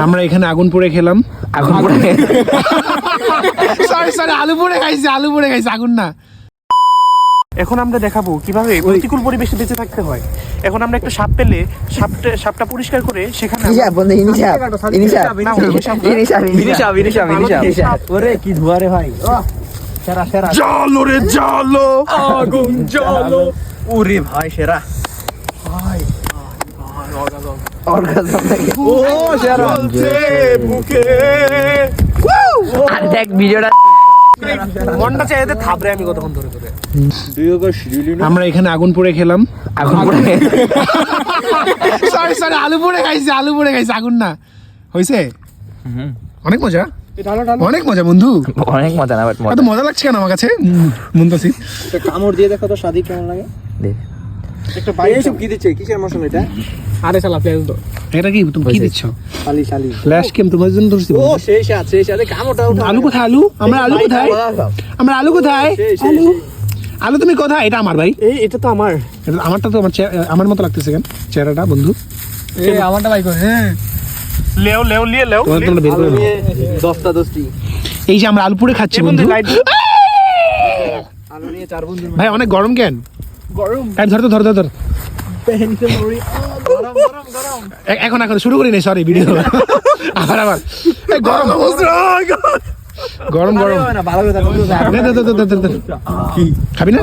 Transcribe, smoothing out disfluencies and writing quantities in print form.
আমরা এখানে আগুন পোড়ে খেলাম। আগুন পোড়ে সরি আলু পোড়ে খাইছি আগুন না। এখন আমরা দেখাবো কিভাবে প্রতিকূল পরিবেশে বেঁচে থাকতে হয়। এখন আমরা একটা সাপ পেলে সাপটা পরিষ্কার করে সেখানে ওরে কি ধোয়া রে ভাই, জালো রে জালো আগুন জ্বালো। ওরে ভাই সেরা অর্গাজম নাকি? ও সেরা বুকে আর দেখ ভিডিওটা মনটা চাইতে থাবরে আমি কতক্ষণ ধরে আমরা এখানে আগুন পোড়ে খেলাম। আগুন পোড়ে সরি আলু পোড়ে খাইছি আগুন না হয়েছে। অনেক মজা বন্ধু, অনেক মজা না, বাট এত মজা লাগছে কেন আমার কাছে মুনতাসির? কামড় দিয়ে দেখো তো স্বাদ কেমন লাগে। একটা বাইরে সব কি দিচ্ছে, কিসের মশলা এটা? আরে শালা পেঁয়াজ তো। এটা কি তুমি কি দিচ্ছ? শালি ফ্ল্যাশ কেম তোমার জন্য ধরছি। ও সেই সাথে কামড়টা উঠা। আলু কোথায়? আমরা আলু কোথায়? আলু তুমি কোথায়? এটা আমার ভাই, এটা তো আমার। আমারটা তো আমার মতো লাগতেছে কেন চেহারাটা বন্ধু? আমারটা ভাই করে লেও তোমরা বের করে নাও। দশটা দশটি। এই যে আমরা আলু পোড়ে খাচ্ছি বন্ধু। আলু নিয়ে 4 বন্ধু। ভাই অনেক গরম কেন? গরম ধর এখন শুরু করি নাই, সরি ভিডিও আবার গরম না ভালো করে খাবি না?